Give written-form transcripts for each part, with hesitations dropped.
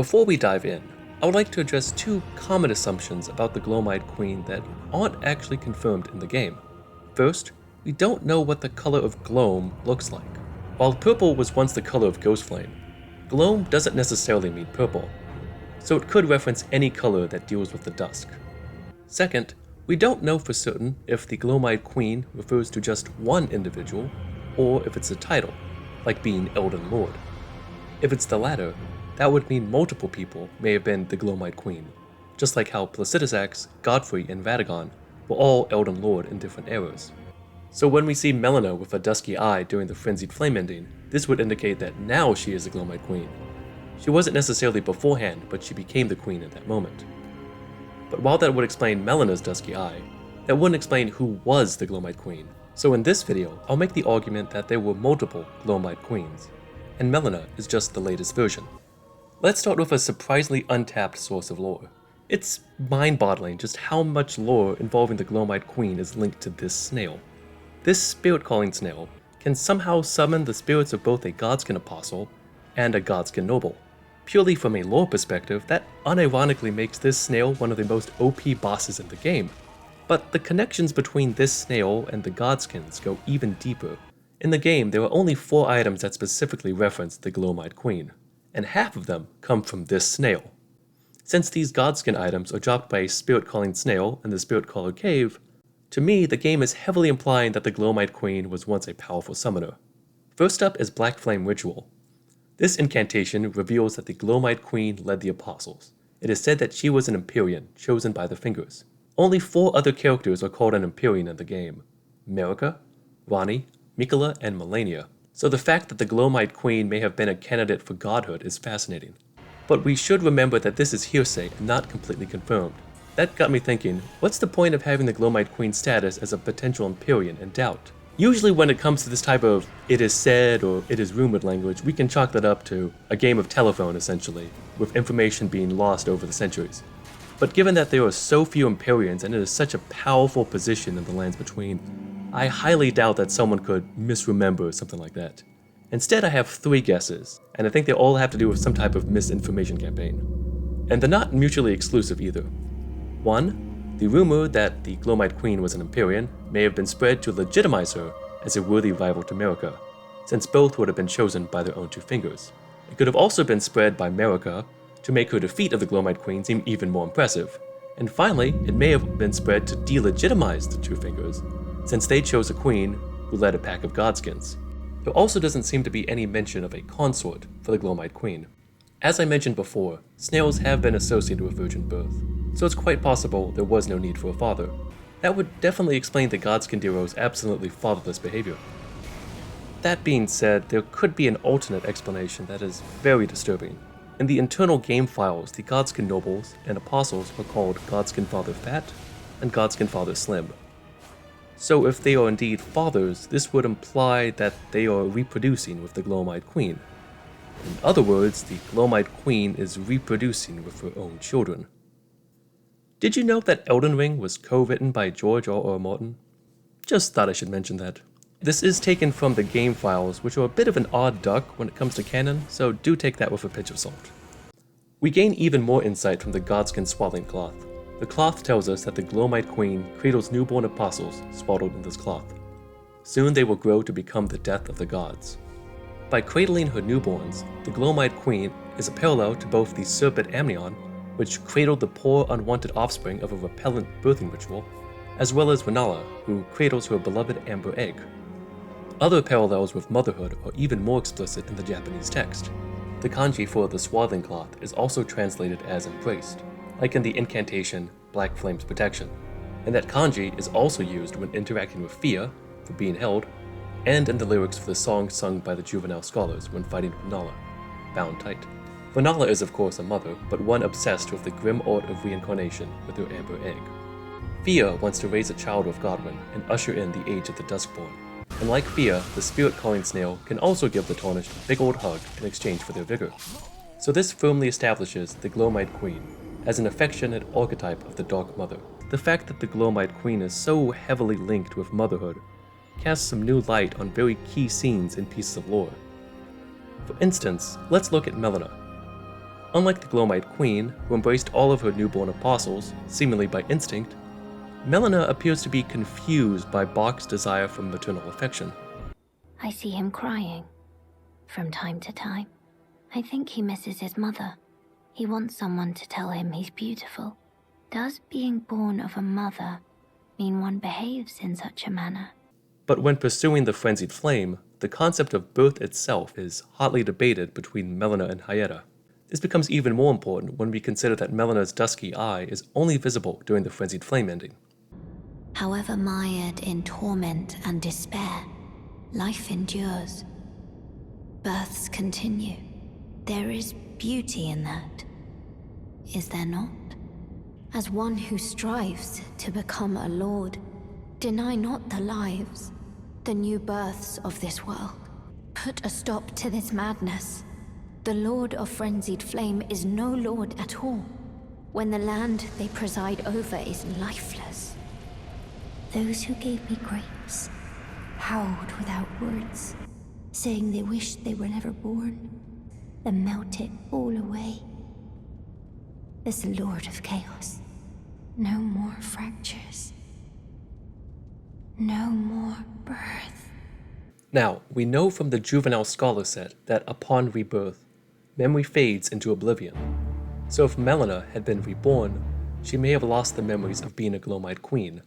Before we dive in, I would like to address two common assumptions about the Gloam-Eyed Queen that aren't actually confirmed in the game. First, we don't know what the color of gloam looks like. While purple was once the color of ghost flame, gloam doesn't necessarily mean purple, so it could reference any color that deals with the dusk. Second, we don't know for certain if the Gloam-Eyed Queen refers to just one individual, or if it's a title, like being Elden Lord. If it's the latter, that would mean multiple people may have been the Gloam-Eyed Queen, just like how Placidusax, Godfrey, and Radagon were all Elden Lord in different eras. So when we see Melina with a dusky eye during the Frenzied Flame ending, this would indicate that now she is the Gloam-Eyed Queen. She wasn't necessarily beforehand, but she became the queen in that moment. But while that would explain Melina's dusky eye, that wouldn't explain who was the Gloam-Eyed Queen. So in this video, I'll make the argument that there were multiple Gloam-Eyed Queens, and Melina is just the latest version. Let's start with a surprisingly untapped source of lore. It's mind-boggling just how much lore involving the Gloam-Eyed Queen is linked to this snail. This spirit-calling snail can somehow summon the spirits of both a Godskin apostle and a Godskin noble. Purely from a lore perspective, that unironically makes this snail one of the most OP bosses in the game. But the connections between this snail and the Godskins go even deeper. In the game, there are only 4 items that specifically reference the Gloam-Eyed Queen, and half of them come from this snail. Since these Godskin items are dropped by a spirit-calling snail in the Spirit-Caller Cave, to me the game is heavily implying that the Gloam-Eyed Queen was once a powerful summoner. First up is Black Flame Ritual. This incantation reveals that the Gloam-Eyed Queen led the apostles. It is said that she was an Empyrean, chosen by the Fingers. Only 4 other characters are called an Empyrean in the game: Marika, Ranni, Miquella, and Malenia. So the fact that the Gloam-Eyed Queen may have been a candidate for godhood is fascinating. But we should remember that this is hearsay and not completely confirmed. That got me thinking, what's the point of having the Gloam-Eyed Queen's status as a potential Empyrean in doubt? Usually when it comes to this type of it is said or it is rumored language, we can chalk that up to a game of telephone essentially, with information being lost over the centuries. But given that there are so few Empyreans and it is such a powerful position in the lands between, I highly doubt that someone could misremember something like that. Instead, I have 3 guesses, and I think they all have to do with some type of misinformation campaign. And they're not mutually exclusive either. 1. The rumor that the Gloam-Eyed Queen was an Empyrean may have been spread to legitimize her as a worthy rival to Marika, since both would have been chosen by their own 2 fingers. It could have also been spread by Marika to make her defeat of the Gloam-Eyed Queen seem even more impressive. And finally, it may have been spread to delegitimize the 2 fingers, since they chose a queen who led a pack of Godskins. There also doesn't seem to be any mention of a consort for the Gloam-Eyed Queen. As I mentioned before, snails have been associated with virgin birth, so it's quite possible there was no need for a father. That would definitely explain the Godskindiero's absolutely fatherless behavior. That being said, there could be an alternate explanation that is very disturbing. In the internal game files, the Godskin nobles and apostles are called Godskin Father Fat and Godskin Father Slim. So if they are indeed fathers, this would imply that they are reproducing with the Gloam-Eyed Queen. In other words, the Gloam-Eyed Queen is reproducing with her own children. Did you know that Elden Ring was co-written by George R.R. Martin? Just thought I should mention that. This is taken from the game files, which are a bit of an odd duck when it comes to canon, so do take that with a pinch of salt. We gain even more insight from the Godskin swaddling cloth. The cloth tells us that the Gloam-Eyed Queen cradles newborn apostles swaddled in this cloth. Soon they will grow to become the death of the gods. By cradling her newborns, the Gloam-Eyed Queen is a parallel to both the serpent Amnion, which cradled the poor unwanted offspring of a repellent birthing ritual, as well as Rennala, who cradles her beloved amber egg. Other parallels with motherhood are even more explicit in the Japanese text. The kanji for the swaddling cloth is also translated as embraced, like in the incantation Black Flame's Protection, and that kanji is also used when interacting with Fia, for being held, and in the lyrics for the song sung by the juvenile scholars when fighting Rennala, Bound Tight. Rennala is of course a mother, but one obsessed with the grim art of reincarnation with her amber egg. Fia wants to raise a child with Godwin and usher in the age of the Duskborn, and like Fia, the spirit-calling snail can also give the Tarnished a big old hug in exchange for their vigor. So this firmly establishes the Gloam-Eyed Queen as an affectionate archetype of the Dark Mother. The fact that the Gloam-Eyed Queen is so heavily linked with motherhood casts some new light on very key scenes and pieces of lore. For instance, let's look at Melina. Unlike the Gloam-Eyed Queen, who embraced all of her newborn apostles, seemingly by instinct, Melina appears to be confused by Bach's desire for maternal affection. I see him crying from time to time. I think he misses his mother. He wants someone to tell him he's beautiful. Does being born of a mother mean one behaves in such a manner? But when pursuing the frenzied flame, the concept of birth itself is hotly debated between Melina and Hyetta. This becomes even more important when we consider that Melina's dusky eye is only visible during the frenzied flame ending. However mired in torment and despair, life endures. Births continue. There is beauty in that, is there not? As one who strives to become a lord, deny not the lives, the new births of this world. Put a stop to this madness. The Lord of Frenzied Flame is no lord at all, when the land they preside over is lifeless. Those who gave me grapes howled without words, saying they wished they were never born, then melted all away. As the Lord of Chaos, no more fractures, no more birth. Now, we know from the Juvenile Scholar set that upon rebirth, memory fades into oblivion. So if Melina had been reborn, she may have lost the memories of being a Gloam-Eyed Queen,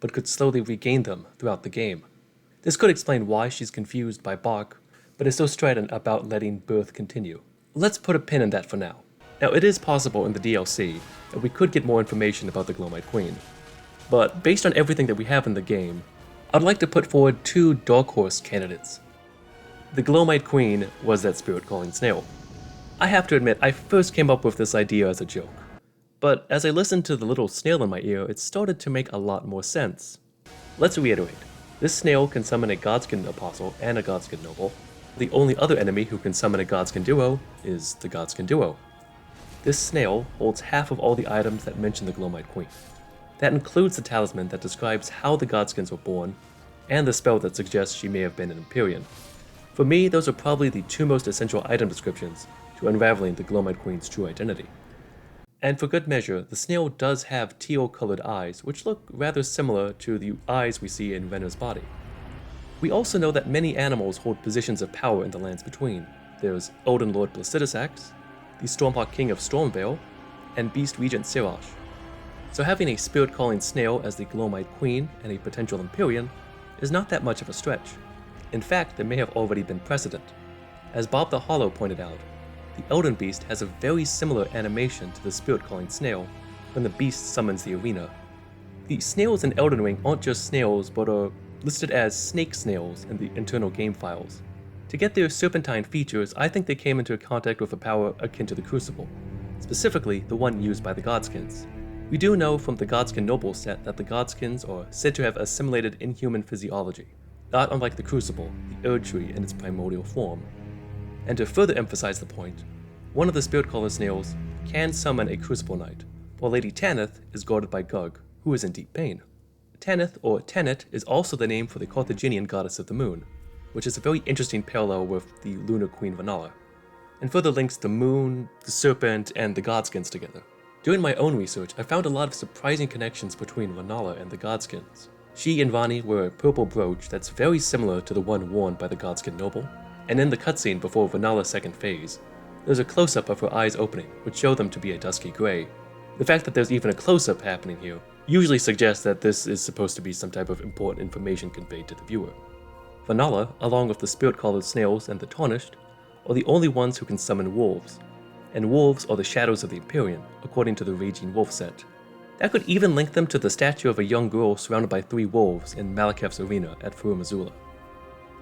but could slowly regain them throughout the game. This could explain why she's confused by Bach, but is so strident about letting birth continue. Let's put a pin in that for now. Now, it is possible in the DLC that we could get more information about the Gloam-Eyed Queen, but based on everything that we have in the game, I'd like to put forward two dark horse candidates. The Gloam-Eyed Queen was that spirit-calling snail. I have to admit, I first came up with this idea as a joke, but as I listened to the little snail in my ear, it started to make a lot more sense. Let's reiterate. This snail can summon a Godskin apostle and a Godskin noble. The only other enemy who can summon a Godskin duo is the Godskin duo. This snail holds half of all the items that mention the Gloam-Eyed Queen. That includes the talisman that describes how the Godskins were born, and the spell that suggests she may have been an Empyrean. For me, those are probably the two most essential item descriptions to unraveling the Gloam-Eyed Queen's true identity. And for good measure, the snail does have teal-colored eyes, which look rather similar to the eyes we see in Renna's body. We also know that many animals hold positions of power in the lands between. There's Elden Lord Placidusax, the Stormhawk King of Stormvale, and Beast Regent Siraj. So having a spirit-calling snail as the Gloam-Eyed Queen and a potential Empyrean is not that much of a stretch. In fact, there may have already been precedent. As Bob the Hollow pointed out, the Elden Beast has a very similar animation to the spirit-calling snail when the beast summons the arena. The snails in Elden Ring aren't just snails, but are listed as snake snails in the internal game files. To get their serpentine features, I think they came into contact with a power akin to the Crucible, specifically the one used by the Godskins. We do know from the Godskin Noble set that the Godskins are said to have assimilated inhuman physiology, not unlike the Crucible, the Erd Tree in its primordial form. And to further emphasize the point, one of the Spirit Caller snails can summon a Crucible Knight, while Lady Tanith is guarded by Gug, who is in deep pain. Tanith, or Tanit, is also the name for the Carthaginian goddess of the moon, which is a very interesting parallel with the lunar queen Rennala, and further links the moon, the serpent, and the Godskins together. Doing my own research, I found a lot of surprising connections between Rennala and the Godskins. She and Ranni wear a purple brooch that's very similar to the one worn by the Godskin Noble, and in the cutscene before Rennala's second phase, there's a close-up of her eyes opening, which show them to be a dusky gray. The fact that there's even a close-up happening here usually suggests that this is supposed to be some type of important information conveyed to the viewer. Rennala, along with the spirit-colored snails and the Tarnished, are the only ones who can summon wolves, and wolves are the shadows of the Empyrean, according to the Raging Wolf set. That could even link them to the statue of a young girl surrounded by 3 wolves in Maliketh's arena at Farum Azula.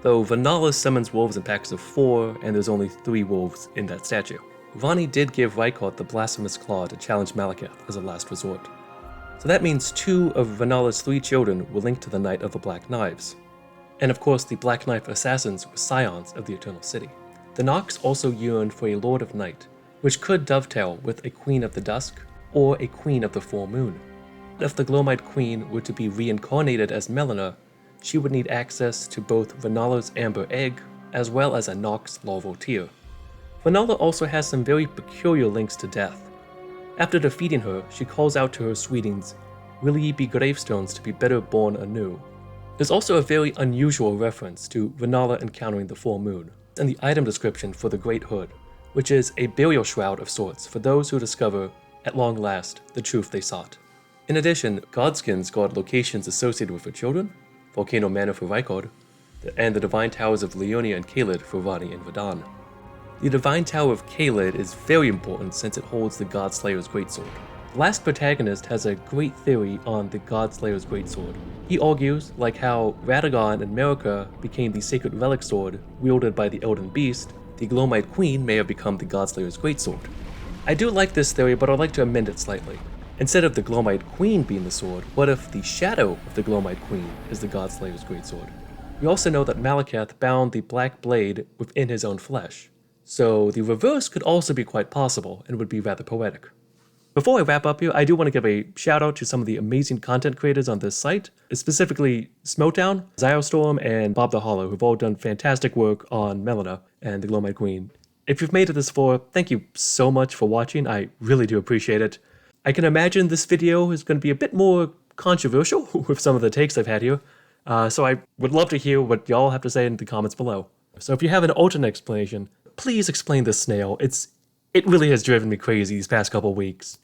Though Rennala summons wolves in packs of 4, and there's only 3 wolves in that statue. Ranni did give Rykard the Blasphemous Claw to challenge Maliketh as a last resort. So that means 2 of Rennala's 3 children were linked to the Knight of the Black Knives. And of course, the Black Knife assassins were scions of the Eternal City. The Nox also yearned for a Lord of Night, which could dovetail with a Queen of the Dusk or a Queen of the Full Moon. If the Gloam-Eyed Queen were to be reincarnated as Melina, she would need access to both Rennala's Amber Egg as well as a Nox larval tear. Rennala also has some very peculiar links to death. After defeating her, she calls out to her sweetings, "Will ye be gravestones to be better born anew?" There's also a very unusual reference to Rennala encountering the full moon in the item description for the Great Hood, which is a burial shroud of sorts for those who discover, at long last, the truth they sought. In addition, Godskins guard locations associated with her children, Volcano Manor for Rykard, and the Divine Towers of Leonia and Caelid for Ranni and Radahn. The Divine Tower of Caelid is very important since it holds the Godslayer's Greatsword. The last protagonist has a great theory on the Godslayer's Greatsword. He argues, like how Radagon and Marika became the sacred relic sword wielded by the Elden Beast, the Gloam-Eyed Queen may have become the Godslayer's Greatsword. I do like this theory, but I'd like to amend it slightly. Instead of the Gloam-Eyed Queen being the sword, what if the shadow of the Gloam-Eyed Queen is the Godslayer's Greatsword? We also know that Maliketh bound the Black Blade within his own flesh, so the reverse could also be quite possible and would be rather poetic. Before I wrap up here, I do want to give a shout out to some of the amazing content creators on this site, specifically Smotown, Zyostorm, and Bob the Hollow, who've all done fantastic work on Melina and the Gloam-Eyed Queen. If you've made it this far, thank you so much for watching. I really do appreciate it. I can imagine this video is going to be a bit more controversial with some of the takes I've had here, so I would love to hear what y'all have to say in the comments below. So if you have an alternate explanation, please explain this snail. It really has driven me crazy these past couple weeks.